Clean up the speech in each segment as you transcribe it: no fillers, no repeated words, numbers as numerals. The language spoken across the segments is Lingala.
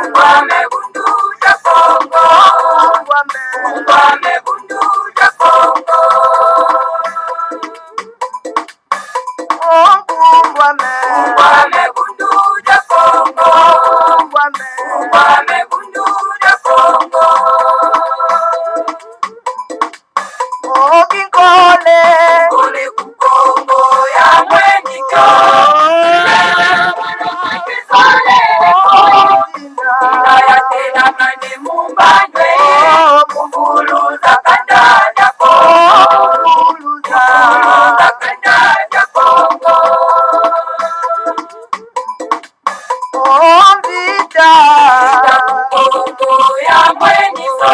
Ngwame bundu ja Kongo. Ngwame bundu ja Kongo. Ngwame bundu ja Kongo. Ngwame bundu ja Kongo. Kole kukongo ya mwenyika. Inaya tena mani mumbanywe. Mukuluza kanda ja Kongo. Mukuluza kanda ja Kongo. Vita kukongo ya mwenyika.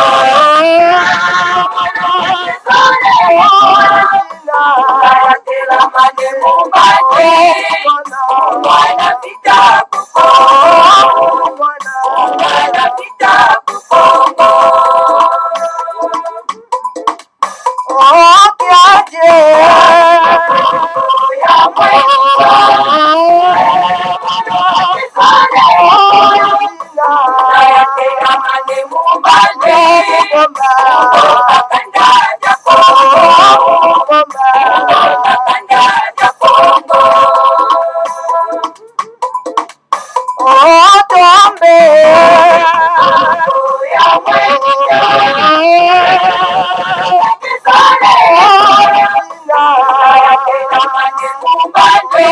Inaya mani mumbanywe. Mwana vita kukongo. Mwana vita kukongo. Kiaje Ya mwenyika. Inaya mani mumbanywe. Kanda ja Kongo. Kanda ja Kongo. Tombe Ya mwenyika. Inaya mani mumbanywe.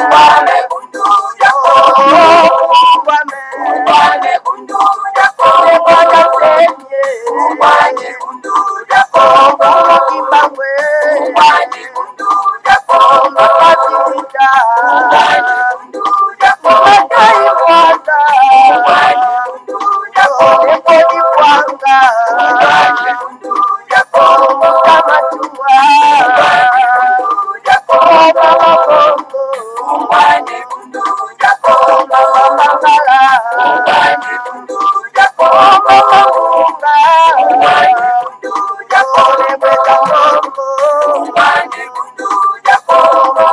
Ngwame bundu ja Kongo. Ngwame bundu ja Kongo. Ngwame bundu ja Kongo. Ngwame bundu ja Kongo. Ngwame bundu ja Kongo. Ngwame bundu ja Kongo. Ngwame bundu ja Kongo. Ngwame bundu ja Kongo. Ngwame bundu ja Kongo. Ngwame bundu ja Kongo. Ngwame bundu ja Kongo. Ngwame bundu ja Kongo.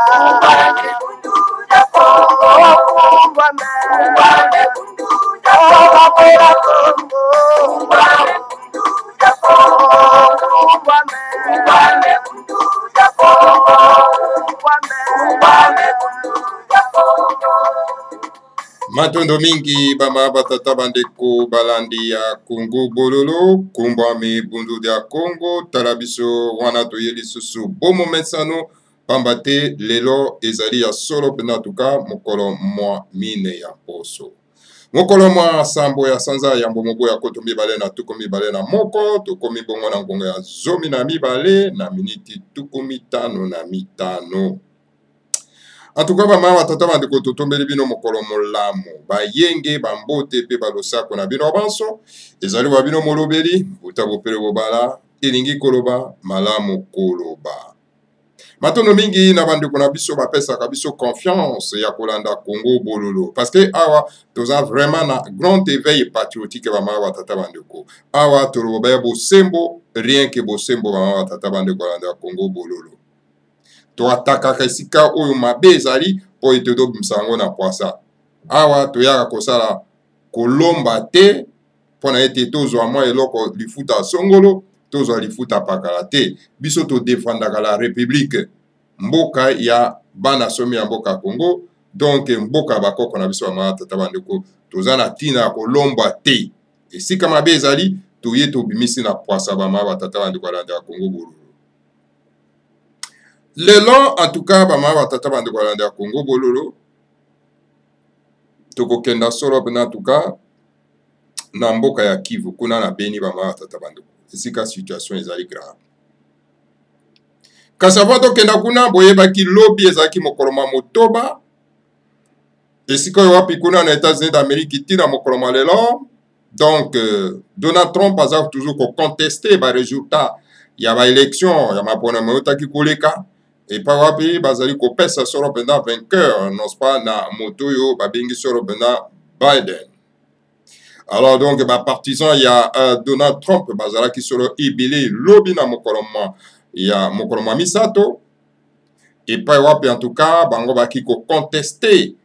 Ngwame bundu ja Kongo. Ngwame bundu ja Kongo. Ngwame bundu ja Kongo. Ngwame bundu ja Kongo. Ngwame bundu ja Kongo. Matondo mingi bama batata bandeko balandi ya Congo bololo kumbwami bundu ya Congo talabiso wana toyeli susu bomo mesano pambate lelo ezali ya solo pena tuka mokolo mwa mine ya poso mokolo mwa sambo ya sanza ya mbomobo ya koto mibale na tuko mibale na moko tokomi bongo na ngongo ya zomi na mibale na miniti tuku mitano na mitano. En tout cas, bama batata bandeko totombeli bino mokolo molamu bayenge bambote pe balosako na bino banso ezali ba bino molobeli buta bopele bobala elingi koloba malamu koloba matono mingi na bandeko na biso bapesaka biso confiance ya kolanda Congo bololo parce que awa toza vraiment na grand éveil patriotique bama batata bandeko awa toloba ya bosembo rien que bosembo bama batata bandeko kolanda Congo bololo toatakaka esika oyo mabe ezali po ete tobimisa yango na poasa awa toyaka kosala kolomba te mpona ete tozwa mwa eloko lifuta songolo tozwa lifuta pakala te biso todefendaka la république mboka ya bana somi ya mboka ya Congo donc mboka ya bakoko na biso bama tata bandeko toza na ntina ya kolomba te esika mabe ezali toye tobimisi na poasa bama batata bandeko alanda ya Congo bololo. Lelo, en tout cas, bama batata bandeko alanda ya Congo bololo tokokenda solo pena en tout cas na mboka ya Kivu kuna na Beni bama batata bandeko esika situation ezali grave kasi avant tokenda kuna boyebaki lobi ezalaki mokolo mwa motoba esika oyo wapi kuna na États-Unis d'Amérique tina mokolo mwa lelo donc Donald Trump aza toujours koconteste baresultat ya baélection ya maponamo eyotaki koleka epa wapi bazali kopesa solo mpenza vainqueur nonce pas na moto oyo babengi solo mpenza Biden. Alors donc, partisan, il y a Donald Trump, bazala qui sera ibili, lobby na mokoloma, il y a mokoloma misato, et pas en tout cas, bango qui contester,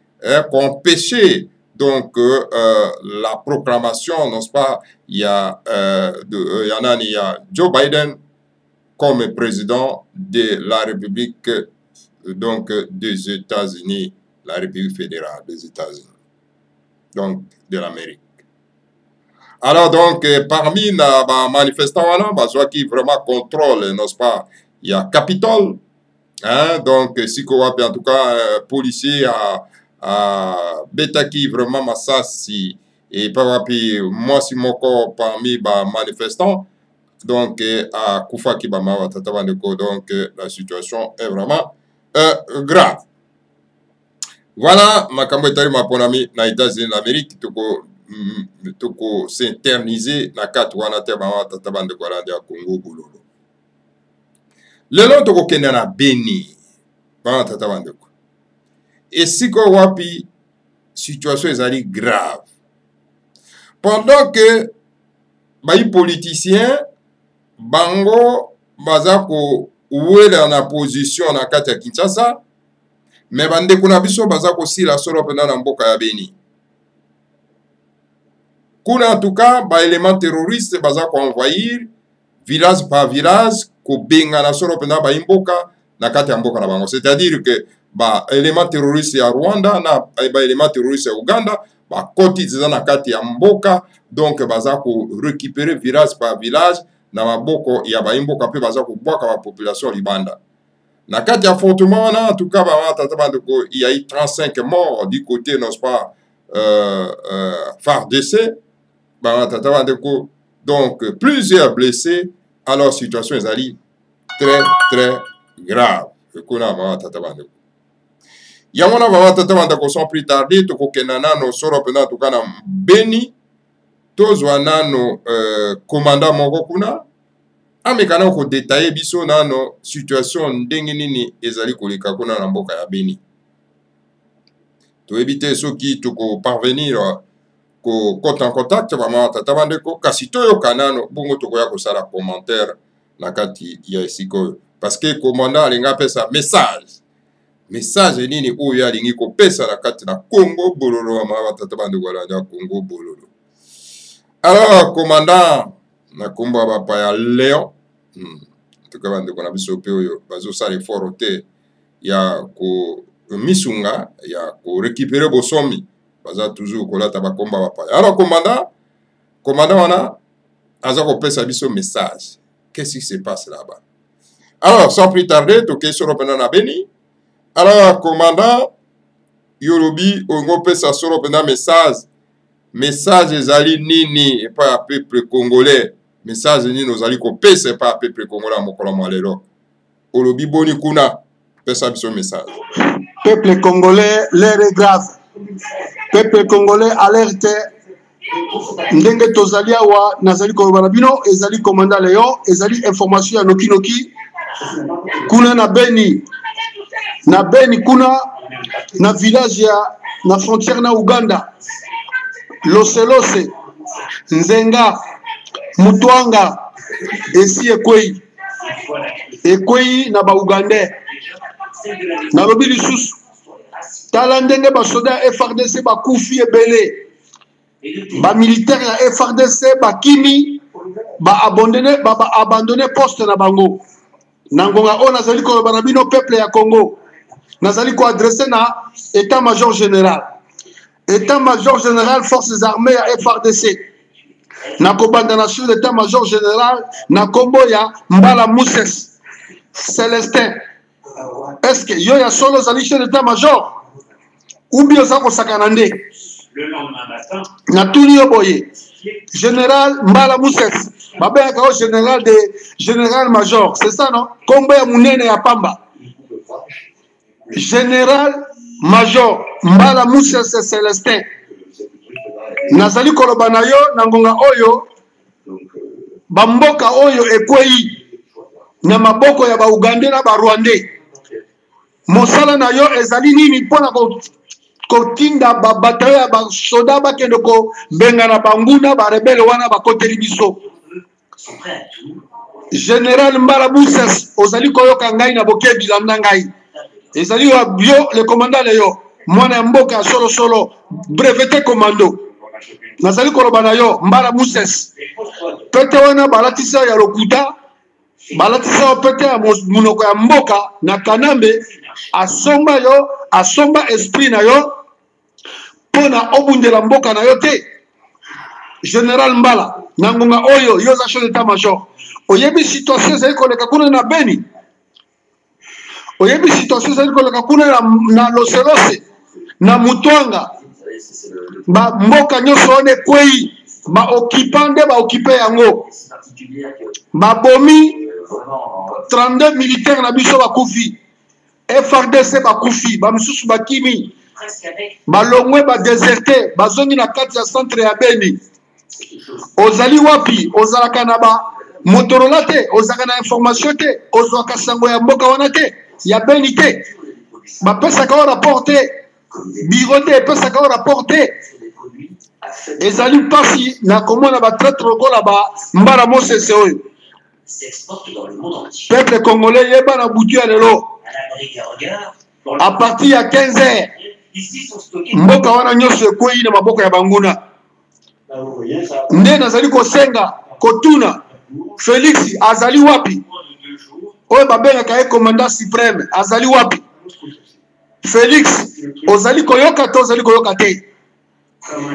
empêcher donc la proclamation, n'est-ce pas, il y a Joe Biden comme président de la République donc des États-Unis, la République fédérale des États-Unis, donc de l'Amérique. Alors donc, parmi les manifestants, qui vraiment contrôlent, n'est-ce pas, il y a Capitole, hein, donc, si en tout cas, policier à Betaki, vraiment, Massassi, et moi, si mon corps parmi les manifestants, donc, à Koufaki, donc, la situation est vraiment grave. Voilà, ma camboytari, ma ponami, na États-Unis d'Amérique, toko s'interniser na kati wana te ba tata bande ko rande ya Congo bololo. Lelo toko kende na Beni ba tata bande ko. Et siko wapi situation ezali grave. Pendant que les politiciens bango bazako ouela na position na kati ya Kinshasa, mais bande kuna biso bazako sila solo pena na mboka ya Beni. Kuna en tout cas, ba éléments terroristes baza ko envahir village par village ko benga na solo pena ba imboka na kati ya mboka na bango. C'est-à-dire que ba éléments terroristes ya Rwanda na ba éléments terroristes ya Uganda ba koti za na kati ya mboka, donc baza ko récupérer village par village na maboko ya ba imboka pe baza ko bwaka ba population libanda. Na kati ya fortement en tout cas il y a eu 35 morts du côté, n'est-ce pas, FARDC. Donc, plusieurs blessés, alors situation est allée très, très grave. Il y a un sont plus tardé, to kokenana no soro pena to kana Beni, tozwa nano commandant moko kuna, amekana ko détailler biso nano situation ndenge nini ezali koleka kuna na mboka ya Beni. To éviter ceux qui to parvenir ko compte en contact vraiment tata bandeko kasi toyo kanano bongo to koya ko sala commentaire na kati ya siko parce que commandant alinga pesa message nini oyo alingi ko pesa na kati na Congo bololo ma tata bandeko la Congo bololo. Alors commandant na komba ba pa ya Léon to ka bandeko na biso pe oyo bazo sala effort te ya ko misunga ya ko récupérer bosomi baza toujours kolata bakomba bapa. Alors commandant wana aza ko pesa biso message. Qu'est-ce qui se passe là-bas? Alors sans plus tarder toke soro pena na Beni. Alors commandant yolobi ongo pesa soro pena message ezali nini et pas peuple congolais. Message nini ozali ko pesa pas peuple congolais mokolo malero. Olobi boni kuna pesa biso message. Peuple congolais, l'air est grave. Peuple congolais alerte. Ndenge tozali awa nazali ko banabino ezali commandant Léon ezali information ya noki kuna na Beni kuna na village ya na frontière na Uganda Loselose Nzenga Mutwanga esi Ekwei na ba Ugandais na lobi lisusu tala ndenge basoda FARDC bakufi ebele ba militaire ya FARDC bakimi abandonné poste na bango nangonga o nazali ko banabino peuple ya Congo nazali ko adresser na état-major général forces armées ya FARDC na kobanda na chef d'état-major général na kombo ya Mbala Moussès Célestin. Est-ce que yo ya solo zali chef d'état-major ou bien ça ko sakanande le lendemain matin na tuni oboye général Mbala Moussès babé ka général de général major, c'est ça non? Kombo ya munene ya pamba général major Mbala Moussès Célestin nazali koloba na yo na ngonga oyo bamboka oyo Ekwei na maboko ya ba Ugandais na ba Rwandais mosala na yo ezali nini pona kotinda bataille ya basoda bakende kobenga na banguna barebele wana bakoteli biso. Général Mbala Moussès ozali koyoka ngai na boke bilanda ngai ezali yo le commandant leyo mwana mboka solo solo breveté commando nazali koloba na yo Mbala Moussès pete wana balatisa ya lokuta balatisa pete ya munoko ya mboka na kanambe asomba yo asomba esprit na yo pona obundela mboka na yo te. Général Mbala nangonga oyo yo za chef d'état major oyebi situation ezali koleka kuna na Beni, oyebi situation ezali koleka kuna na Loselose na Mutwanga, ba mboka nyonso one kwei ba occupant ba occupé yango babomi 32 militaires na biso bakufi, FRDC bakufi, ba misusu bakimi balongwe ba déserté bazongi na kati ya centre ya Beni. Ozali wapi ozalaka na ba Motorola te ozalaka na information te ozwaka sango ya mboka wana te ya Beni te bapesaka o rapport te biro te epesaka o rapport te ezali mpasi na komona batraite lokola ba Mbala Moussès oyo. Peuple congolais yeba na butu ya lelo à partir ya 15h mboka wana nyonso ekwei na maboko ya banguna. Nde nazali kosenga kotuna Félix azali wapi oyo babengaka ye commandant suprême azali wapi? Félix ozali koyoka to ozali koyoka te?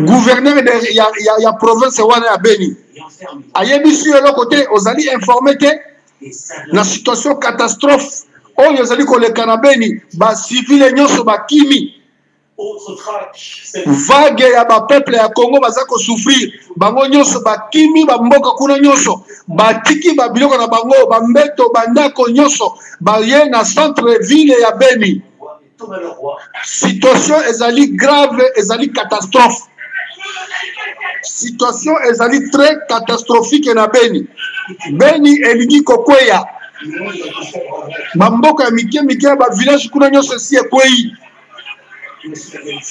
Gouverneur ya province wana ya Beni ayebisi eloko te ozali informé te na situation catastrophe oyo ozali koleka na Beni bacivile nyonso bakimi. Vague ya ba peuple ya Congo baza ko souffrir bango nyonso bakimi bamboka kuna nyonso batiki ba biloko na bango bambeto bandako nyonso baye na centre ville ya Beni. Situation ezali grave ezali catastrophe, situation ezali très catastrophique na Beni. Beni elingi kokweya bamboka ya mike mike ba village kuna nyonso si ekwei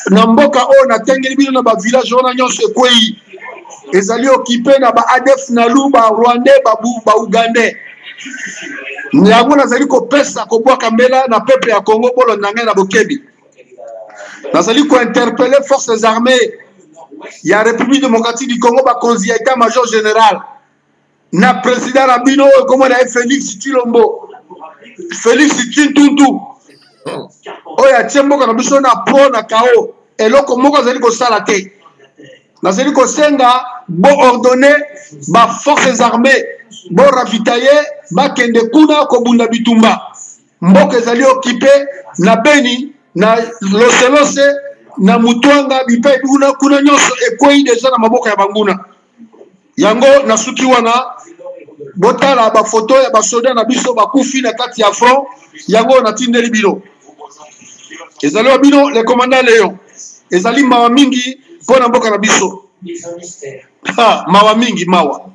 na mboka oyo natengeli bino na ba village wana nyonso ekwei ezali occupé na ba ADF nalu ba Rwandais ba Ugandais. Yango nazali kopesa kobwaka mbela na peuple ya Congo bolo na ngai na bokebi. Nazali ko interpeller forces armées ya République démocratique du Congo ba konzi ya état major général na président Rabino comme na Félix Tshilombo, Félix Tshilundu oya tshemboka na biso na po na kao eloko moko azali kosala te. Nazali kosenga bo ordonner ba forces armées bo ravitailler bakende kuna kobunda bitumba mboka ezali occupé na Beni na Loselose na Mutwanga bipai kuna nyonso ekwei deja na maboka ya banguna. Yango nasuki wana botala ba photo ya basoda na biso bakufi na kati ya front yango natindeli bino ezali wa bino le commandant Léon ezali mawa mingi pona mboka na biso mawa mingi mawa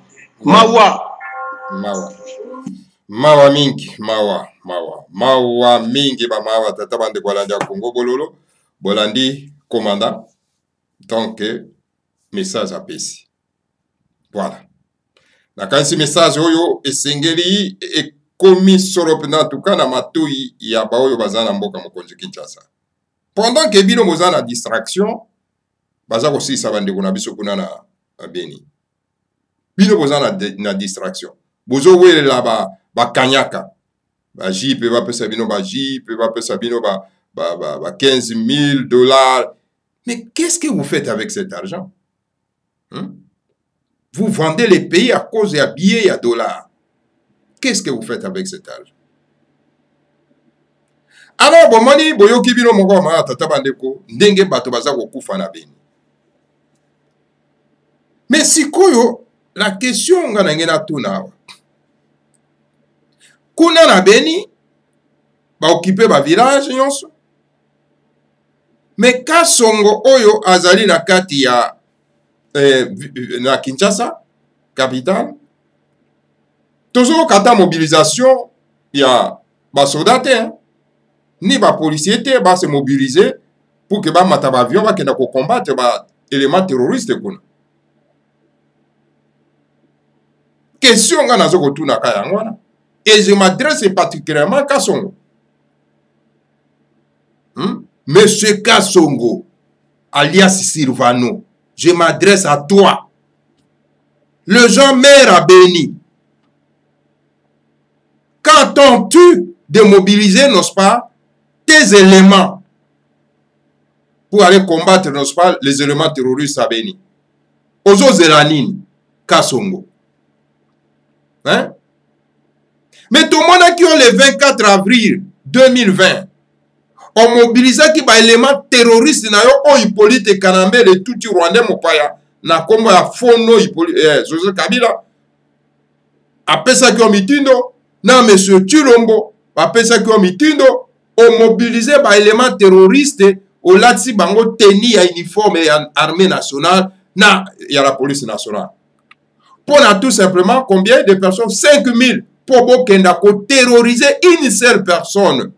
mingi ba mawa tata bande bolandi ya Congo bololo bolandi commandant donc message apesi voilà na kansi message oyo esengeli ekomi solo pena tuka na matoi ya baoyo bazana mboka mokonzi Kinshasa pendant que bino bozana distraction baza kosisa bandeko na biso kuna na Beni bino bozana na distraction bozo welela ba kanyaka ba jipe ba pesa bino ba jipe ba pesa bino ba $15,000. Mais qu'est-ce que vous faites avec cet argent? Vous vendez les pays à cause de billets et à dollars. Qu'est-ce que vous faites avec cet argent? Alors, bon, moni, boyoki bino moko ma tata bandeko, ndenge bato baza kokufa na Beni. Mais sikoyo, la question nga nangena tuna. Kuna na Beni, ba occupé ba village nyonso. Mais Kasongo oyo azali na kati ya na Kinshasa, capitale, toujours kata mobilisation ya ba soldats ni ba policiers te ba se mobiliser pour que ba mata ba avion ba kenda ko combattre ba élément terroriste kuna. Question nga nazo ko tuna ka yangwana. Et je m'adresse particulièrement à Kasongo. Monsieur Kasongo, alias Silvano, je m'adresse à toi. Le Jean-Mère a béni. Quand on tue de mobiliser, n'est-ce pas, tes éléments pour aller combattre, n'est-ce pas, les éléments terroristes à béni. Ozo Zelanine, Kasongo. Hein? Mais tout le monde qui ont le 24 avril 2020, on mobilisé qui ba élément terroriste na yo o Hippolyte Kanambe le tout Rwandais mopaya na kombo ya fono Hippolyte Joseph Kabila apesa ki o mitindo na monsieur Chilombo apesa ki o mitindo o mobilisé ba élément terroriste o lati bango teni ya uniforme ya armée nationale na ya la police nationale. Pour tout simplement combien de personnes? 5000 pour kenda ko terroriser une seule personne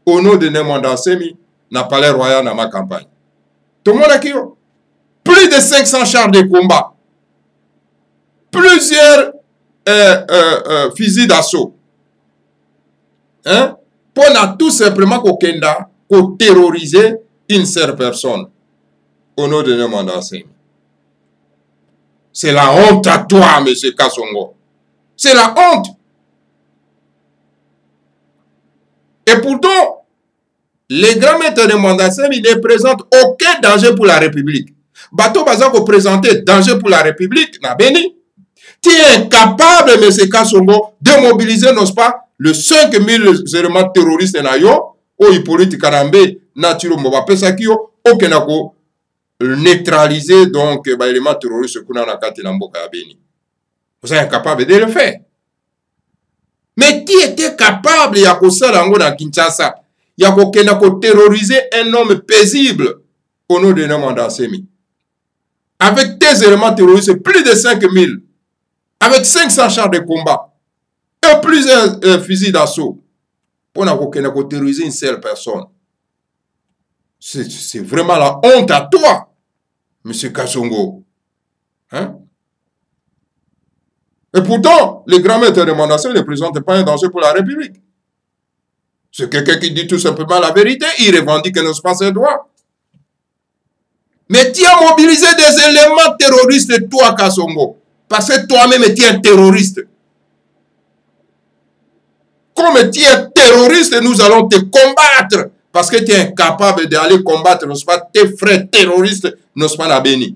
au nom de Nemanda Semi na palais royal dans ma campagne. Tout le monde a qui? Plus de 500 chars de combat, plusieurs fusils d'assaut. Hein? Pour tout simplement ko kenda ko terroriser une seule personne au nom de Nemanda Semi. C'est la honte à toi, M. Kasongo. C'est la honte. Et pourtant, les grands maîtres de Mandassem, ils ne présentent aucun danger pour la République. Bateau Bazako présentait danger pour la République, n'a béni. Tu es incapable, M. Kasongo, de mobiliser, n'est-ce pas, le 5000 éléments terroristes nayo, au Hippolyte Kanambe, Naturo Mobapesakio, aucun nako neutraliser donc l'élément terroriste qu'on a dans la Béni. Vous êtes incapable de le faire. Mais qui était capable de faire Kinshasa? Il y a terroriser un homme paisible au nom de Nemanda Semi. Avec des éléments terroristes, plus de 5000. Avec 500 chars de combat. Et plusieurs fusils d'assaut. Pour terroriser une seule personne. C'est vraiment la honte à toi, M. Kasongo. Hein? Et pourtant, les grands maîtres de Mandassem ne présentent pas un danger pour la République. C'est quelqu'un qui dit tout simplement la vérité. Il revendique que n'est-ce pas ses droits. Mais tu as mobilisé des éléments terroristes, toi, Kasongo. Parce que toi-même, tu es un terroriste. Comme tu es terroriste, nous allons te combattre. Parce que tu es incapable d'aller combattre, n'est-ce pas, tes frères terroristes, n'est-ce pas, la béni.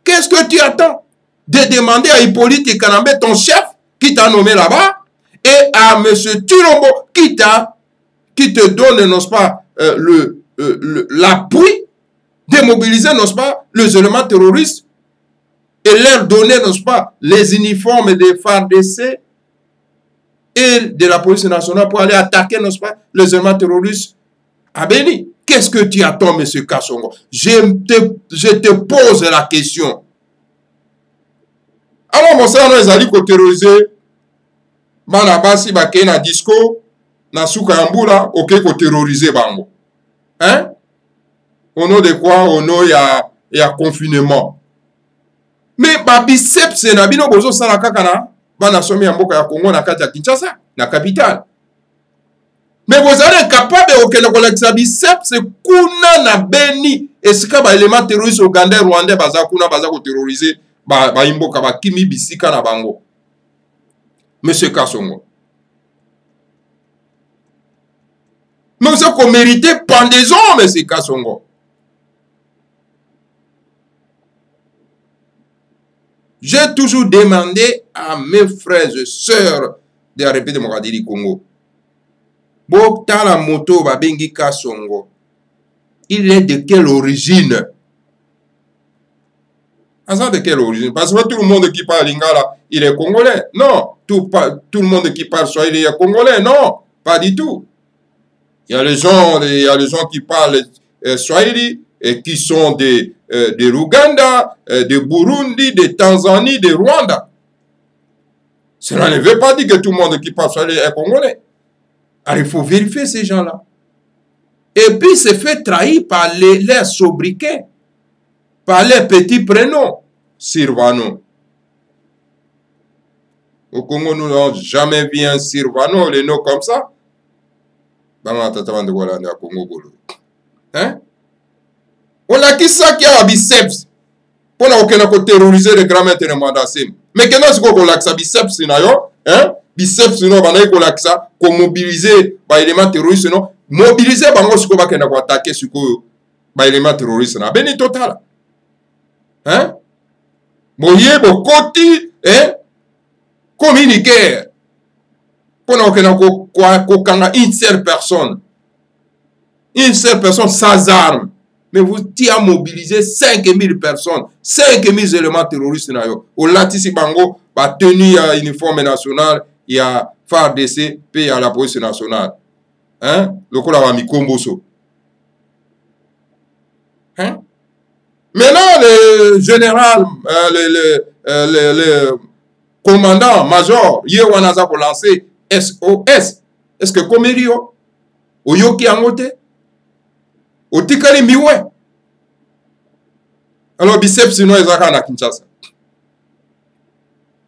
Qu'est-ce que tu attends? De demander à Hippolyte Kanambe, ton chef, qui t'a nommé là-bas, et à M. Chilombo, qui te donne, n'est-ce pas, l'appui de mobiliser, n'est-ce pas, les éléments terroristes, et leur donner, n'est-ce pas, les uniformes des FARDC et de la police nationale pour aller attaquer, n'est-ce pas, les éléments terroristes à Béni. Qu'est-ce que tu attends, M. Kasongo? Je te pose la question. Alors, mon frère, nous allons terroriser. Manabasi, bake na disco, na Soukambula, ok, ko terroriser bango. Hein? Au nom de quoi? Au nom, il y a confinement. Mais, biceps, c'est nabino bozo salakakana, bana somi amboka ya Congo na kati ya Kinshasa, na capitale. Mais vous êtes incapable de collecter biceps, c'est kuna na Béni. Est-ce que les éléments terroristes ougandais, rwandais, bazakuna, bazako terroriser, imboka, kimi bisika na bango. Monsieur Kasongo. Mais vous avez mérité pendaison, Monsieur Kasongo. J'ai toujours demandé à mes frères et sœurs de la République démocratique du Congo. Bokta la moto babengi Kasongo. Il est de quelle origine? De quelle origine? Parce que tout le monde qui parle lingala, il est congolais. Non. Tout le monde qui parle swahili est congolais. Non. Pas du tout. Il y a les gens qui parlent swahili et qui sont de Ouganda, de Burundi, de Tanzanie, de Rwanda. Cela ne veut pas dire que tout le monde qui parle swahili est congolais. Alors il faut vérifier ces gens-là. Et puis il se fait trahir par les sobriquets, par les petits prénoms. Sirvano. Au Congo, nous n'avons jamais vu un Sirvano, les noms comme ça. Hein? On a qui ça qui a biceps pour n'a terroriser les grands-mères de Mandasim. Mais qu'est-ce qu'on a biceps, hein? Biceps, sinon, on a ça, qu'on mobiliser les éléments terroristes, non? Mobiliser, on va attaquer sur les éléments terroristes. Ben, total. Hein? Moye, Bokoti, hein? Communiquer. Pour une seule personne. Une seule personne sans armes. Mais vous dites à mobiliser 5000 personnes, 5000 éléments terroristes. Au Latisi Bango, la tenue à uniforme national, il y a FARDC, puis il y a la police nationale. Hein? Le coup là, Mikomboso. Hein? Maintenant, le général, le commandant, major, Yewanaza pour lancer SOS. Est-ce que comme Rio, Oyoki Angote, Otikali Miwe. Alors, biceps, sinon, ils ont à Kinshasa.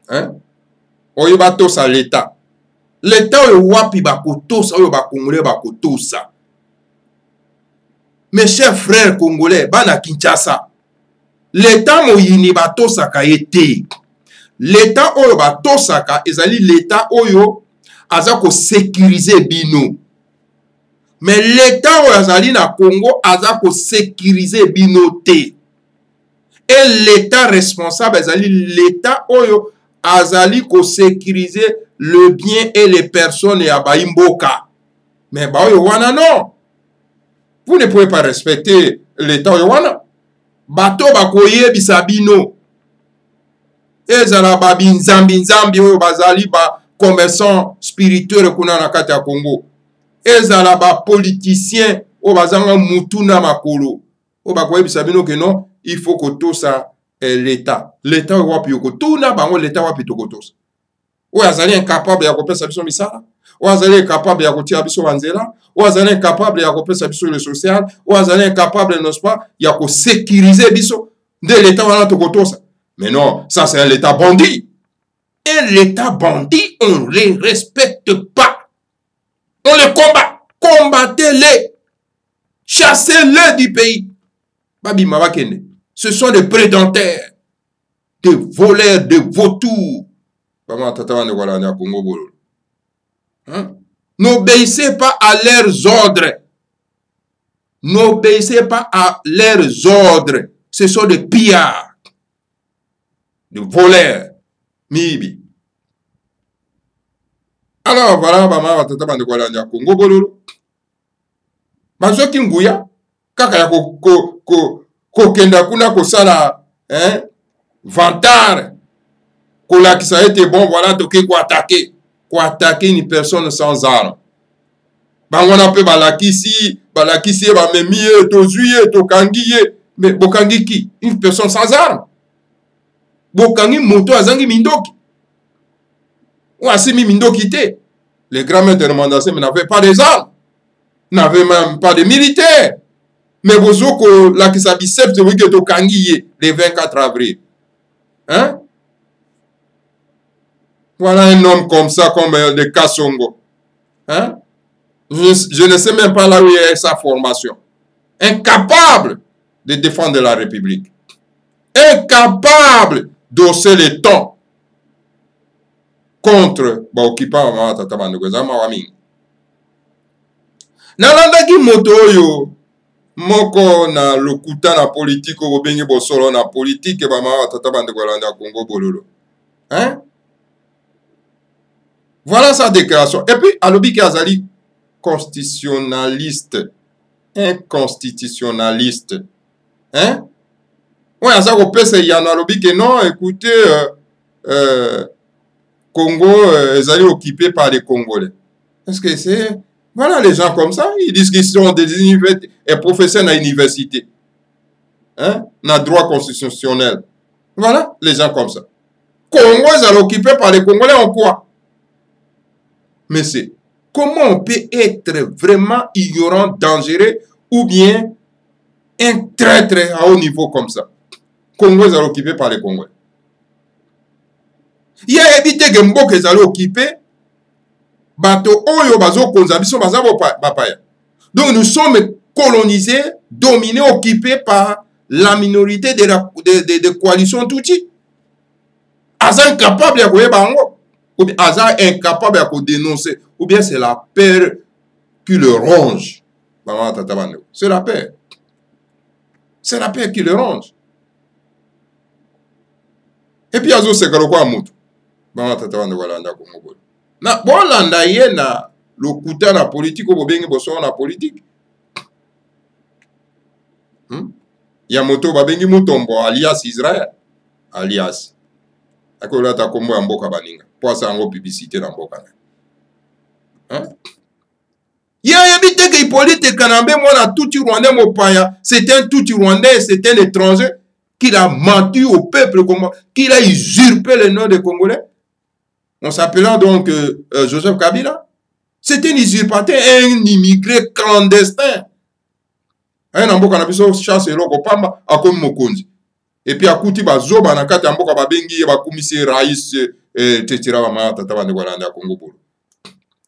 Hein? Oyobato, ça l'État. L'État, Wapi Bakoto, ça, Congolais Bakoto, ça. Mes chers frères congolais, Bana Kinshasa. L'État, Moyini Bato, Saka été. L'État, Oyo Bato, Saka, ezali l'État, Oyo, Azako sécuriser Bino. Mais l'État oyo azali na Congo azako sécuriser binoté. Et l'État responsable azali l'État oyo azali ko sécuriser le bien et les personnes ya baimboka. Mais ba oyo wana non. Vous ne pouvez pas respecter l'État oyo wana. Bato bakoye bisabino. Ezala ba binzambi oyo bazali ba commerçant spirituel kuna na kati ya Congo. Ezala ba politicien o bazanga mutuna makolo o bakoye bisabino que non il faut que tout ça l'État wapi yoko tuna bango l'État wapi tokotosa o azali incapable ya kopesa biso misala o azali incapable ya kotia biso banzela o azali incapable ya kopesa biso le social o azali incapable n'est-ce pas ya ko sécuriser biso de l'État wana tokotosa. Mais non, ça c'est un État bandit. Et l'État bandit on ne les respecte pas. On les combat. Combattez-les. Chassez-les du pays. Babi Mabakene. Ce sont des prédateurs, des voleurs, des vautours. Hein? N'obéissez pas à leurs ordres. N'obéissez pas à leurs ordres. Ce sont des pillards, des voleurs. Mibi. Alors voilà, bama batata bande kwa lanja Congo bololo. Bazo kinguya kaka ya ko kenda kuna ko sala vantard ko la qui ça a été bon voilà toke ko attaquer une personne sans arme. Bangona pe balakisi ba memie to zuye to kangiye mais bokangi ki une personne sans arme. Bokangi moto azangi mindoki. Ou asimi mindoki te. Les grands-mères de Mandasim n'avaient pas des armes, n'avaient même pas de militaires. Mais vous avez la qui s'abicep de Wiketo Kangiye le 24 avril. Hein? Voilà un homme comme ça, comme le Kassongo. Hein? Je ne sais même pas là où est sa formation. Incapable de défendre la République. Incapable d'osser les tons contre baoccupant ma tata bandeko wami. Nalandaki moto oyo moko na lokuta na politique o bengi bosolo na politique ba ma tata bandeko landa Congo bololo. Hein? Voilà sa déclaration. Et puis alobi ki azali constitutionnaliste. Inconstitutionnaliste. Hein? Ouais, ça ko pese yana alobi que non, écoutez Congo est occupé par les Congolais. Est-ce que c'est... Voilà les gens comme ça, ils disent qu'ils sont des professeurs à l'université. Hein? Dans le droit constitutionnel. Voilà les gens comme ça. Congo est occupé par les Congolais en quoi? Mais c'est... comment on peut être vraiment ignorant, dangereux, ou bien un très très haut niveau comme ça? Congo est occupé par les Congolais. Il y a évité que Mboka est occupé, bato oyo bazo konzabiso bazabo bapaya. Donc nous sommes colonisés, dominés, occupés par la minorité de coalitions Tutsi. Aza incapable de koyeba, ou bien Aza incapable de dénoncer, ou bien c'est la peur qui le ronge. C'est la peur. C'est la peur qui le ronge. Et puis Azo c'est quoi mutu. Na bolanda ye na lokuta na politique ou bien boso na politique. Yamoto babengi mutombo alias Israël alias akola ta kombo ya mboka baninga po asa ngo publicité na mboka na ya habité que Hippolyte Kanambe mona tout Rwandais mopaya, c'est un tout Rwandais, c'est un étranger qui a menti au peuple congolais, qui a usurpé le nom des Congolais. On s'appelant donc Joseph Kabila. C'était un usurpateur, un immigré clandestin. Un amboka na biso chasse eloko pamba akomi mokonzi. Et puis akuti bazoba na kati amboka babengi ba commissaire Raïs tetira ba mata tabande kwa landa Congo bolo.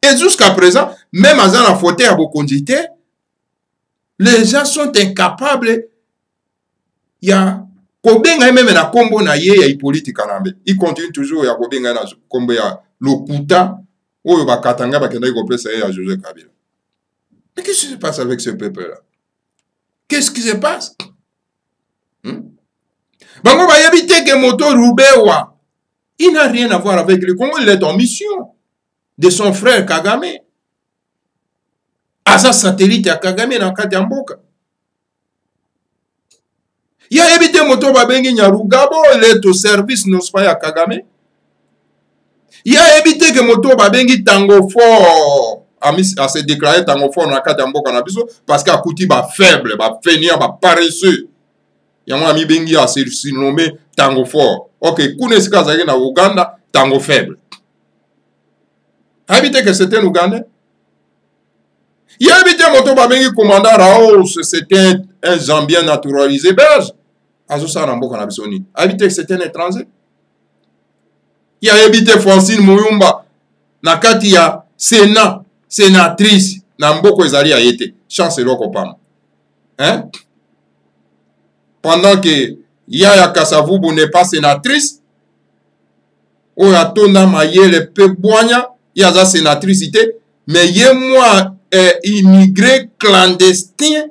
Et jusqu'à présent, même à la faute à bokonzi te, les gens sont incapables. Il y a kobenga même na kombo na ye ya Hippolyte Kanambe. Il continue toujours ya kobenga na kombo ya lokuta oyo bakatanga bakenda ko pesa ya Joseph Kabila. Mais qu'est-ce qui se passe avec ce peuple-là? Qu'est-ce qui se passe? Bango va éviter que Moto Rubewa, il n'a rien à voir avec le Congo, il est en mission de son frère Kagame. Asa satellite à Kagame dans Katiamboka. Il a évité Moto Babengi Nyarugabo, il est au service non pas à Kagame. Il a évité que Moto Babengi Tango Fort à se déclarer Tango Fort dans Katiamboka parce qu'à Kouti ba faible, ba fainéant, ba paresseux. Il y a un ami Bengi à se surnommer Tango Fort. Ok, Kouneska Zagé na Ouganda, Tango faible. Il a évité que c'était un Ougandais. Il a évité Moto Babengi commandant Raos, c'était un Zambien naturalisé belge. Azosa Ramboka na Bisoni. Il a évité que c'était un étranger. Il a évité Francine Mouyumba. Nakati ya Sénat, sénatrice, Namboko Ezali a été. Chance loko pam. Hein? Pendant que Yaya Kasavubu n'est pas sénatrice, Oyatonda Mayele Peboigna, Yaza sénatricité, mais yé moi immigré clandestine,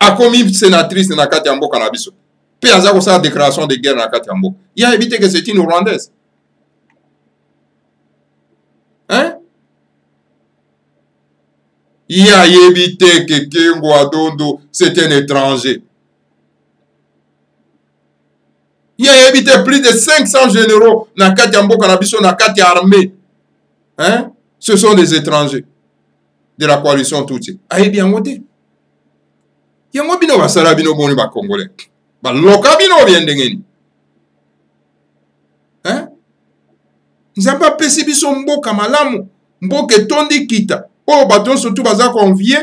a commis sénatrice dans la Katiambo Kanabiso. Puis Yaza ko sa déclaration de guerre dans la Katiambo. Il a évité que c'est une Rwandaise. Hein? Il a évité que Kengo Adondo c'est un étranger. Il a évité plus de 500 généraux dans la Katiambo Kanabiso, dans la Katia armée. Hein? Ce sont des étrangers de la coalition Tutsi. Aïe bien voté. Il y a un bino basara bino boni ba Congolais. Ba loka bino bien dengeni. Hein? Nzamba pesi biso mboka malamu, mboka tondi kita. Oh baton surtout baza convié,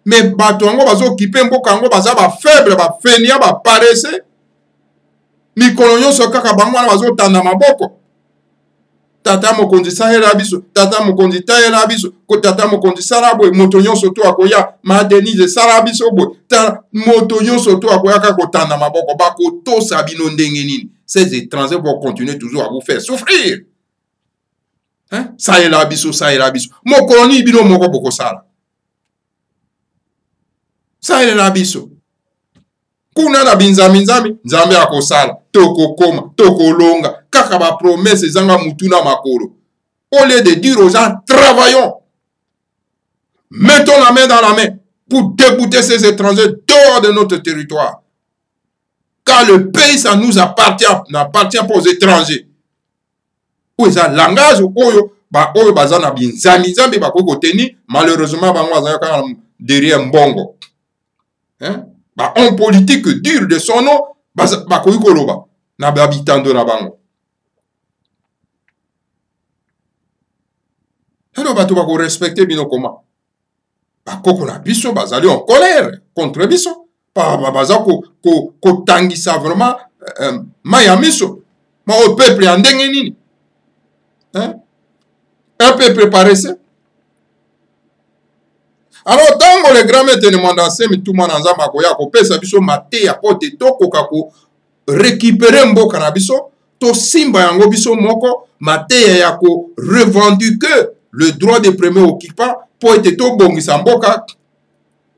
mais bato ngo bazo occuper mboka ngo baza ba faible, ba fainéant, ba paresseux. Mikolo nyonso kaka bango wana bazo tanda maboko. Tata mokonzi sahela biso, tata mokonzi taela biso, ko tata mokonzi sarabo moto nyonso to akoya ma Denise sarabiso bo, ta moto nyonso to akoya ka ko tanda maboko bako to sabino ndenge nini. Ces étrangers vont continuer toujours à vous faire souffrir. Hein? Sahela biso. Mokoni bino moko boko sala. Sahela biso. Kuna na binzami nzambe akosala toko koma toko longa kaka ba promesse zanga mutuna makolo. Au lieu de dire aux gens travaillons, mettons la main dans la main pour débouter ces étrangers dehors de notre territoire, car le pays ça nous appartient, n'appartient pas aux étrangers. Où est un langage oyo bazana binzami nzambe bakoko teni malheureusement bango azaka derrière mbongo. Hein? Bah, homme politique dur de son nom, bah, koyikoloba, na habitando na bango. Alors bato bako respecter bino comment? Bakoko na biso bazali en colère contre biso. Baza ko tangisa vraiment maya miso. Ma au peuple en ndenge nini? Hein? Un peuple paresseux. Alors tango le grand maître de Mandansé mi tout le monde nzamba ko ya ko pesa biso mate ya pote toko kako récupérer mboka na biso to simba yango biso moko mate ya ko revendiquer le droit de premier occupant pour être tout bongisa mboka.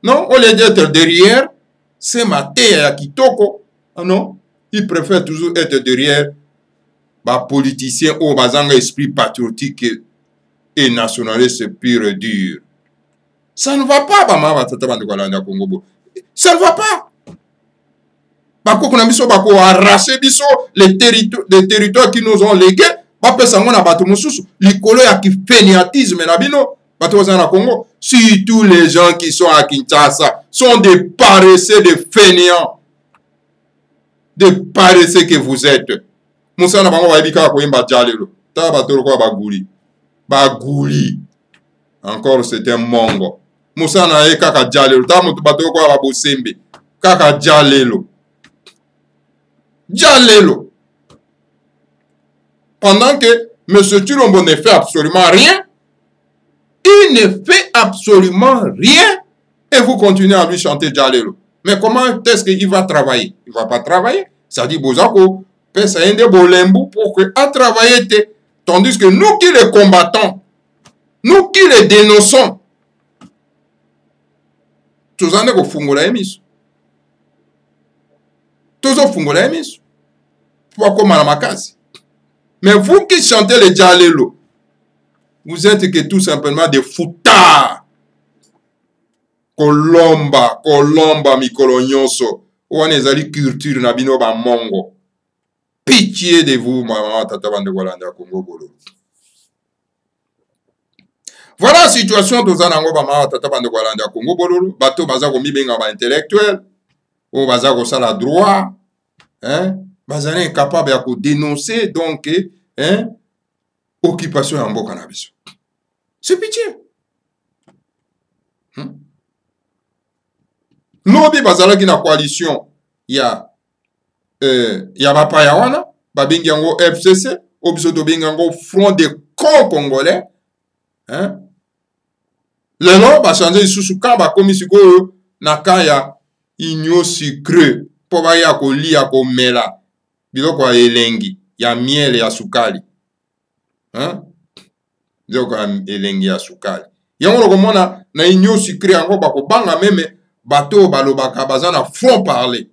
Non, au lieu d'être derrière, c'est mate ya kitoko. Ah non, il préfère toujours être derrière ba politicien ou bazanga esprit patriotique et nationaliste pur et dur. Ça ne va pas, ça ne va pas. Bako kuna biso bako arracher biso les territoires qui nous ont légués. Bape sango na bato mususu likolo ya kiféniatisme na bino bato za na Congo. Si tous les gens qui sont à Kinshasa sont des paresseux, des fainéants, des paresseux que vous êtes. Musa na bango waibika ko imba jalelo. Ta bato ko baguli. Baguli. Encore c'est un mongo. Musa na e kaka jalelo ta mutu bato ko babosembe kaka jalelo pendant que M. Chilombo ne fait absolument rien, il ne fait absolument rien et vous continuez à lui chanter jalelo. Mais comment est-ce qu'il va travailler? Il ne va pas travailler. Ça dit Bozako pesa ende bolembu pour que à travailler tandis que nous qui les combattons, nous qui les dénonçons, tous en ko fungola emiso. Tous en fungola emiso. Pour comme à la mais vous qui chantez les jalelo, vous êtes que tout simplement des foutards. Kolomba mikolo nyonso. Ouane ezali culture na bino ba mongo. Pitié de vous, maman tata bande Walanda Congo Bolo. Voilà la situation de Zanango Bama Tata Bande Walanda Congo Bolo. Bateau Bazako Mibenga ba intellectuel. Ou Bazako Sala droit. Hein? Bazane est capable de dénoncer donc hein? Occupation en Mboka Nabiso. C'est pitié. Lobi Bazala qui na coalition. Il y a Bapayawana. Babingango FCC. Obisoto Bingango Front des Congolais. Hein? Le nom va changer sous kamba comme si go na kaya inyo sucré pour ba ya ko li ya ko mela biloko ya elengi ya miel ya sukali hein biloko ya elengi ya sukali yango komona na inyo sucré yango ba ko banga meme bato balobaka bazana front parler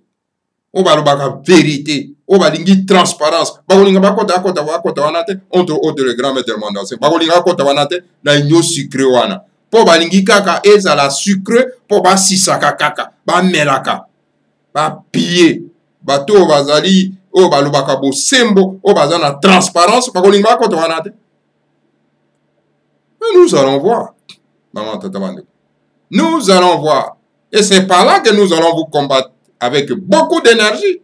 o balobaka vérité o balingi transparence bakolinga bakota wana te entre le grand maître Mandansé bakolinga kota wana te na inyo sucré wana po balingi kaka ezala sucre po basisaka kaka bamelaka bapie bato bazali o balobaka bosembo o bazana transparence bakolingi bakota wana te. Nous allons voir maman tata bande, nous allons voir et c'est par là que nous allons vous combattre avec beaucoup d'énergie.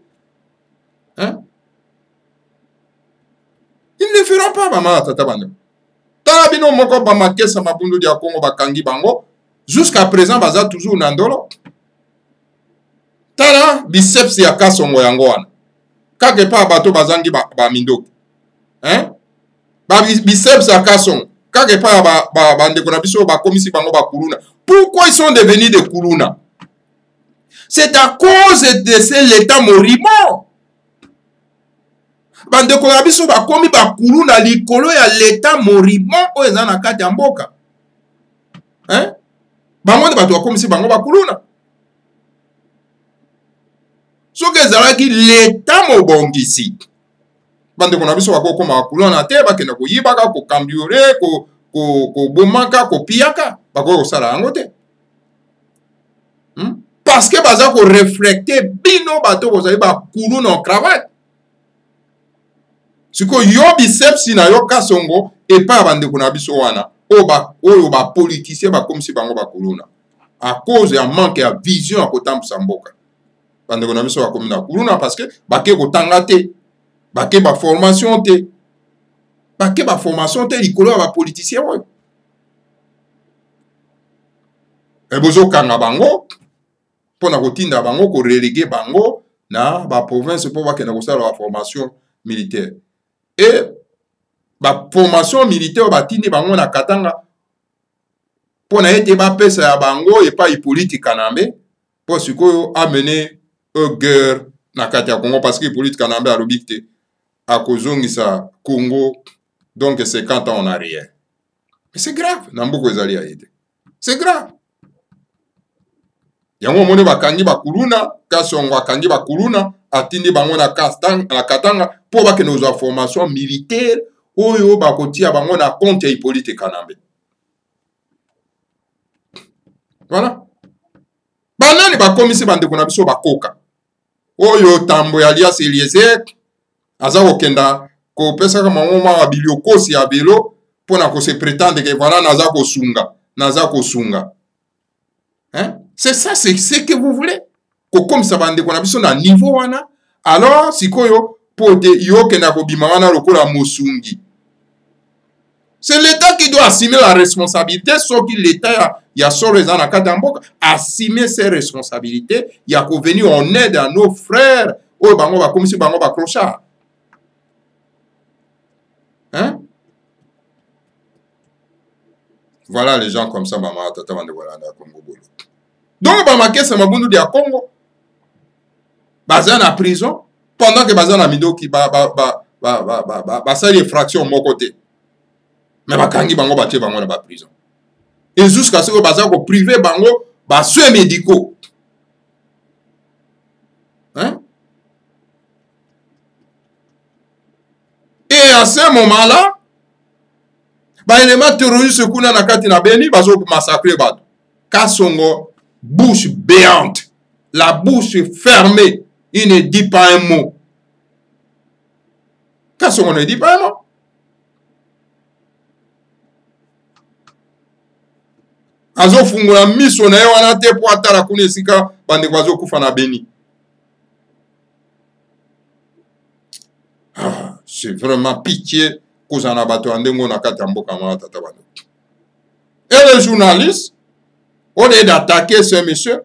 Hein? Ils ne feront pas maman tata bande. Tarabino moko bamakesa mabundu dia Congo bakangi bango jusqu'à présent baza toujours nandolo. Tara biceps ya kasongo yango wana. Kake pa bato bazangi ba mindoki. Hein? Ba biceps ya kasongo. Kake pa bandeko na biso ba komisi bango ba kuluna. Pourquoi ils sont devenus des kuluna? C'est à cause de l'état moribond. Bandeko na biso bakomi bakulu na likolo ya l'état moribond oyo eza na kati ya mboka. Hein? Bango de bato bakomisi bango bakuluna. Soki ezalaki l'état mobongisi. Bandeko na biso bakokoma bakuluna na te bakenda koyibaka kokambiore kobomaka kopiyaka bakoki kosala yango te. Parce que baza ko reflecter bino bato bozali bakuluna en cravate. Siko yo biceps na yo kasongo et pas bandeko na biso wana oyo ba politicien ba comme si bango ba kuluna à cause ya manque ya vision à kotambusa mboka bandeko na biso ba comme na kuluna parce que bake kotanga te bake ba formation te likolo ya ba politicien oyo Et bozo kanga bango pona kotinda bango ko reléguer bango na ba province pour ba kena ko sala la formation militaire. Et ba formation militaire ba tindi bango na Katanga pona ete ba pesa ya bango et pas Hippolyte Kanambe pour sikoyo amener une guerre na kati ya Congo parce que Hippolyte Kanambe a lobikte a kozongisa Congo donc 50 ans en arrière. Mais c'est grave, Nambuko ezali aide. C'est grave. Yango mone bakangi bakuluna, kasongo bakangi bakuluna, atindi bango na Katanga pour ba ke nos formation militaire oyo bakotia bango na compte ya Hippolyte Kanambe. Voilà. Banani bakomisi bandeko na biso bakoka. Oyo tambo ya Alias Eliezer aza kokenda ko pesa kama mama wa biliokosi ya belo pona ko se prétendre que voilà naza kosunga. Hein? C'est ça, c'est ce que vous voulez. Ko comme ça bandeko na biso na niveau wana alors sikoyo pote yo kenda ko bima wana lokola mosungi. C'est l'État qui doit assumer la responsabilité, sauf que l'État y a son raison à Katamboka, assumer ses responsabilités, il y a qu'au venir en aide à nos frères, oh bango va comme si bango va clochard. Hein? Voilà les gens comme ça, maman, tata vande voilà na Congo bolo. Donc ba maké c'est mabundu dia Congo. Bazan en prison pendant que bazan a mido qui ba ça les fractions mon côté. Mais bakangi bango batie bango na ba prison. Et jusqu'à ce que baza ko privé bango ba soins médicaux. Hein? Et à ce moment-là, ba élément terroriste kuna na kati na Beni bazo massacrer bato. Kasongo bouche béante, la bouche fermée, il ne dit pas un mot. Kasongo ne dit pas un mot. Azo fungula miso na ye wana te po atala kuna esika bandeko azo kufa na Beni. Ah, c'est vraiment pitié kozana bato andengo na kati ya mboka mwa tata bano. Et le journaliste, au lieu d'attaquer ce monsieur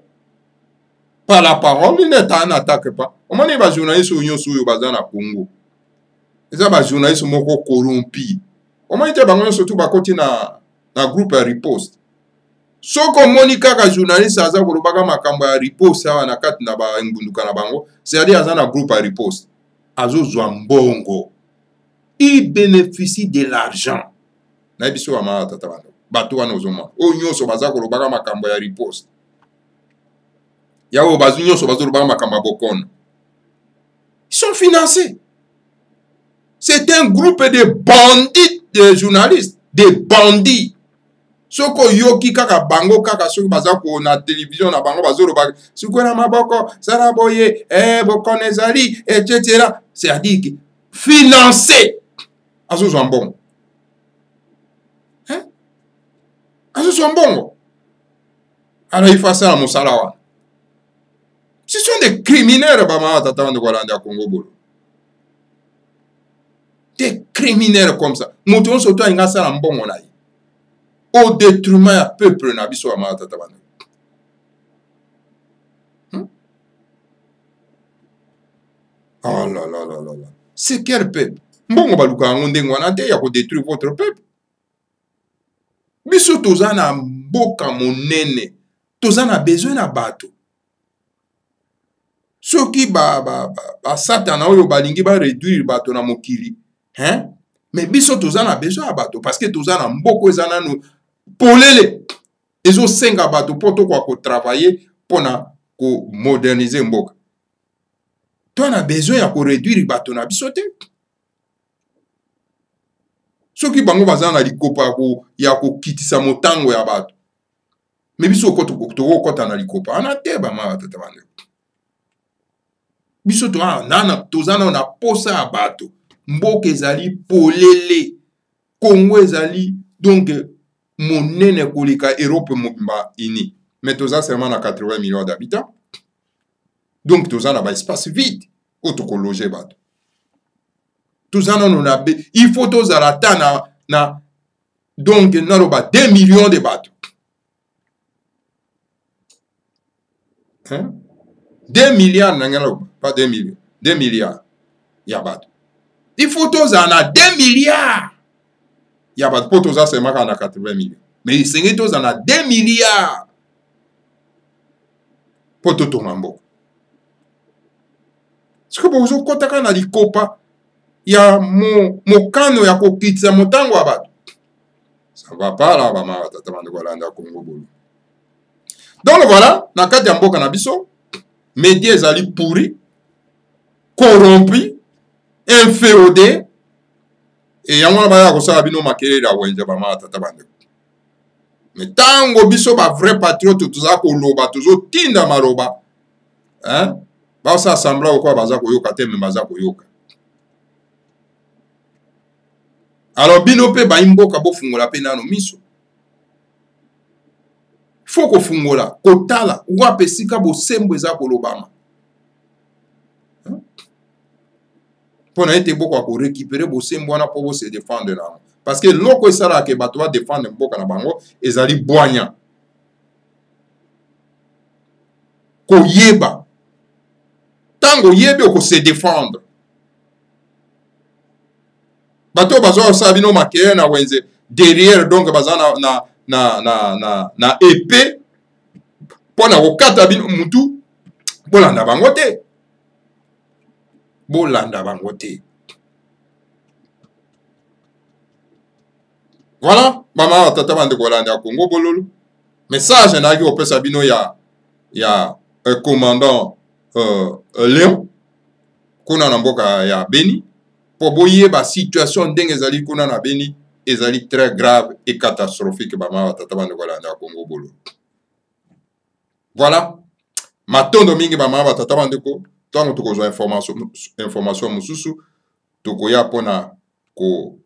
par la parole, il n'attaque pas. Comment il va journaliste ou nyoso yo baza na Congo? Eza ba journaliste moko corrompi. Comment il te bango surtout ba koti na groupe riposte. Soko moni kaka journaliste aza kolobaka makambo ya riposte awa na kati na ba ngunduka na bango, c'est-à-dire aza na groupe ya riposte. Azo zwa mbongo. Il bénéficie de l'argent. Na biso wa ma tata bano. Bato wana ozoma. O nyonso baza kolobaka makambo ya riposte. Yawo bazu nyonso bazo kolobaka makambo ya bokono. Ils sont financés. C'est un groupe de bandits, de journalistes, des bandits. Soko yoki kaka bango kaka soki baza ko na télévision na bango bazolo ba siko na maboko saraboye bokone ezali etc. C'est-à-dire que financé azo zambon. Hein? Azo zambon. Alors il faut ça à Moussalawa. Ce sont des criminels bama tata de Kolanda Congo bolo. Des criminels comme ça. Mouton soto inga sala mbongo na yi. Au détriment à peuple na biso ama tata bana. Oh là là là là là. C'est quel peuple? Mbongo baluka ngondengo wana te ya ko détruire votre peuple. Biso tozana mboka monene. Tozana besoin na bato. Soki ba satana oyo balingi ba réduire bato na mokili. Hein? Mais biso tozana besoin ya bato parce que tozana mboko ezana no polele ezo senga bato poto kwa ko travailler pona ko moderniser mboka. Toi na besoin ya ko réduire bato na biso te. Soki bango bazana likopa ko ya ko kitisa motango ya bato. Mais biso ko to kota na likopa ana te ba ma tata bande. Biso to nana tozana na posa ya bato. Mboka ezali polele. Congo ezali donc monene kolika Europe mobimba ini. Mais toza seulement na 80 millions d'habitants. Donc toza na ba espace vide auto loger bato. Toza na il faut toza la na donc na roba 2 millions de bato. Hein? 2 milliards, pas 2 millions. 2 milliards. Yabat. Il faut tous en a 2 milliards. Yabat. Pour tous ça, c'est moi qui en a 80 millions. Mais il s'engage tous en a 2 milliards. Pour tout le monde. Ce que vous avez quand on a dit copa, il y a mon cano, il y a mon pizza, mon tango abat. Ça va pas là, maman, donc voilà, dans le cas de Mboka, médias ezali pourri, corrompu, inféodé, et yango na baya kosala bino makele da wenze ba ma tata bande. Mais tango biso ba vrai patriote toza koloba tozo tinda maroba. Hein? Ba sa sembla okwa baza koyoka te me baza koyoka. Alors bino pe ba imboka bo fungola pe nano miso. Faut ko fungola, kotala, wape sika bo sembo eza kolobama. Pour être beaucoup pour récupérer vos semboana pour se défendre là. Parce que l'autre ça là que bato va défendre beaucoup na bango ezali boanya. Ko yeba. Tango yebe ko se défendre. Bato bazo sabino makere na wenze derrière donc bazana na épée pour na okata bino mutu bolanda bango te. Bolanda bangote. Voilà, maman tata bande kolanda Congo bololo. Message na ki opesa bino ya un commandant Léon kuna na mboka ya Beni pour boyer ba situation ndenge ezali kuna na Beni ezali très grave et catastrophique maman tata bande kolanda Congo bololo. Voilà. Matondo mingi maman tata bande ko tant que tu as information mususu tokoya pona ko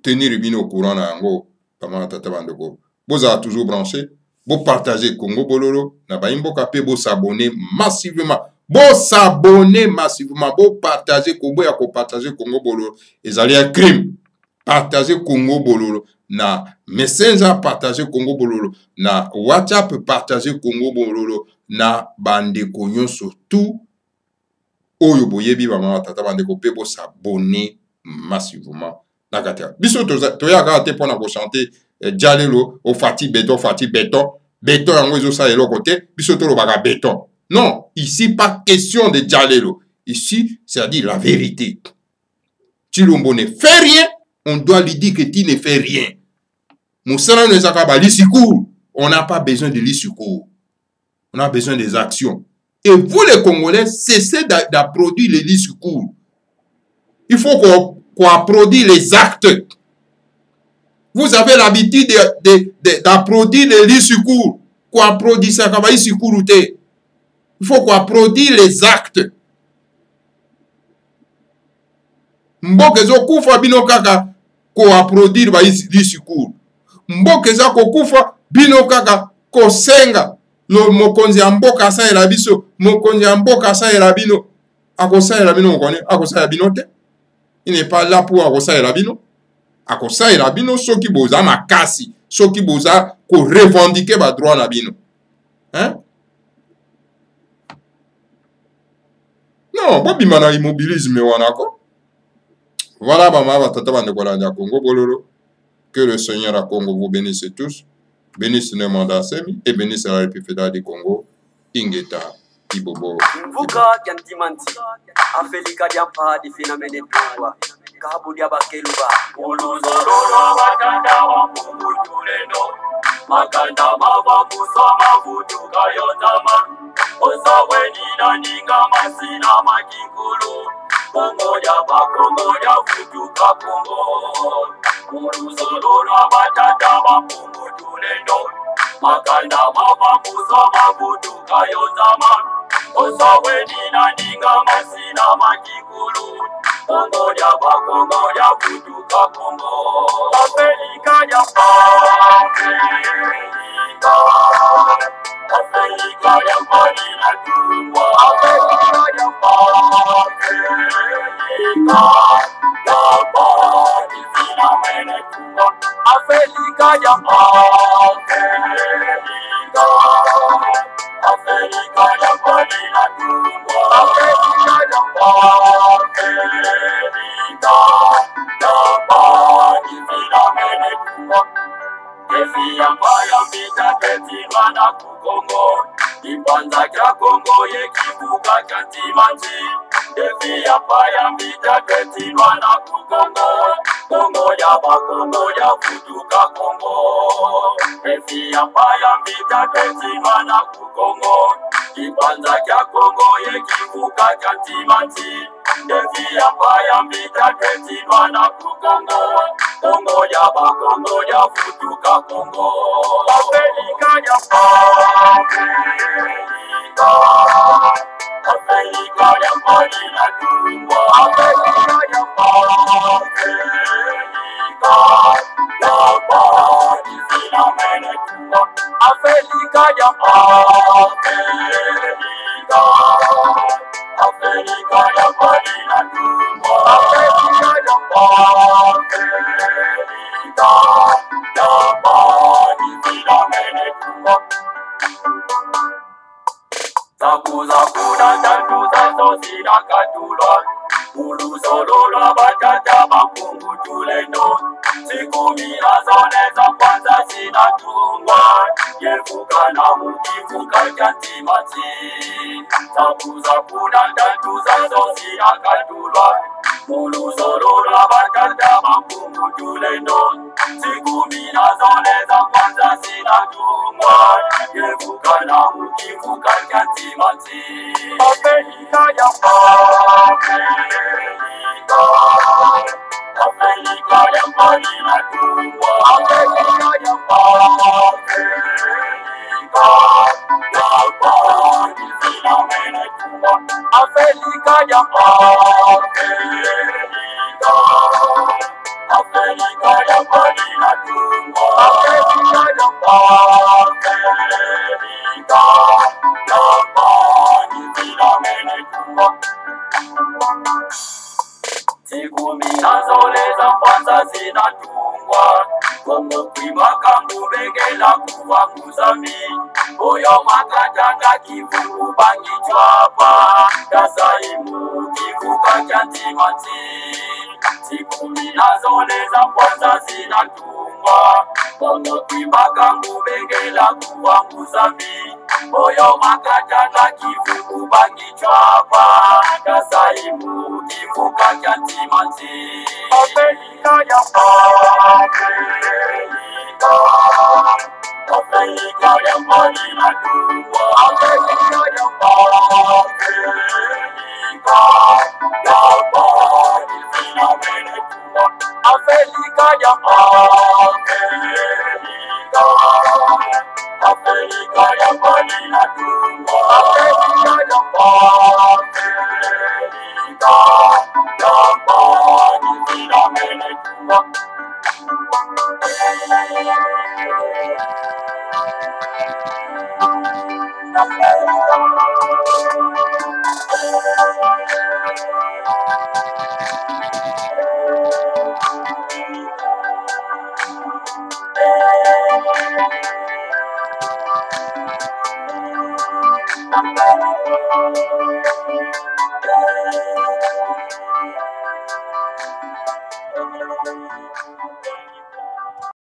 tenir bino au courant na ngo pama tata bandeko boza toujours branché bo partager Congo bololo na ba imboka pe bo s'abonner massivement bo partager Congo ya ko partager Congo bololo ezali un crime partager Congo bololo na messenger partager Congo bololo na WhatsApp partager Congo bololo na bandeko nyonso tout oyo boyebi ba tata bandeko pe bo s'abonner massivement na kata biso to ya ka te pona ko chanter Jalelo au fati béton yango ezo sa elo côté biso to lo baka béton. Non, ici pas question de Jalelo. Ici, c'est-à-dire la vérité. Chilombo ne fait rien, on doit lui dire que tu ne fais rien. Moussala ne zakaba l'isikou, on n'a pas besoin de l'isikou. On a besoin des actions. Et vous les Congolais, cessez d'approduire les discours. Il faut qu'on produise les actes. Vous avez l'habitude d'approduire les discours. Qu'on produise ça, il faut qu'on produise les actes. Mbokezo kufa bino kaka ko produire ba discours. Mbokezo ko kufa bino kaka ko senga. Lo mokonzi ya mboka asalela biso mokonzi ya mboka asalela bino akosalela bino mokone akosalela bino te. Il n'est pas là pour akosalela bino akosalela bino soki boza makasi soki boza ko revendiquer ba droit na bino. Hein? Non, bobi mana immobilisme wanako. Voilà bama tata bande kolanda Congo bololo. Que le Seigneur à Congo vous bénisse tous. Bénisse le mandat Semi et bénisse la République fédérale du Congo. Ingeta Ibobo. Mvuka yantimanti. Afelika diampa di phénomène towa. Kabu dia bakeluba. Uluzororo batanda wa mungu tuleno. Makanda mava musa mavutu kayotama. Osawe nina ninga masina makikulu. Kongo ya futuka Kongo. Uluzororo batanda wa mungu tuleno. Makanda mava musa mavutu kayotama. Osawe nina ninga masina makikulu. Kongo ya futuka Kongo. Afrika ya Afrika ya mbali na tumwa. Afrika ya mbali sina mene tumwa. Afrika ya Afrika Mana kukongo Ipanza kya Kongo ye kivuka kya timanzi Devi ya paya mbita keti mana kukongo Kongo ya bakongo ya futuka Kongo Devi ya paya mbita keti mana kukongo Ipanza kya Kongo ye kivuka kya timanzi Devi ya paya mbita keti mana kukongo Kongo ya bakongo ya futuka Kongo Afrika ya Afrika ya Marina Tumbo Afrika ya Mene Tumbo Afrika ya Afrika ya Marina Tumbo Afrika ya Mene Tumbo Zakuza kuna tatu zazo zina katulwa Ulu solo la batata makungu tuleno Sikumi azoneza kwanza zina tungwa Yefuka na mukifuka jantimati Zakuza kuna tatu zazo zina katulwa Ulu solo la batata makungu tuleno Sikumi azoneza kwanza zina tungwa Yefuka na mukifuka jantimati Afrika ya Afrika ya Marina Tumbo Afrika ya Mene Tumbo Afrika ya Afrika ya Marina Tumbo Afrika ya Mene Tumbo Sikumi nazoleza kwanza zinatungwa Kongo kwimaka ngubengela kuva kuzami Oyo makatanga kivuku bangi chwapa Kasaimu kivuka chantimati Sikumi nazoleza kwanza zinatungwa Kongo kwimaka ngubengela kuva kuzami Oyo makatanga kivuku bangi chwapa Kasaimu kivuka chantimati Afrika ya Afrika ya Marina Tumbo Afrika ya Mene Tumbo Afrika ya Afrika ya Marina Tumbo Afrika ya Mene Tumbo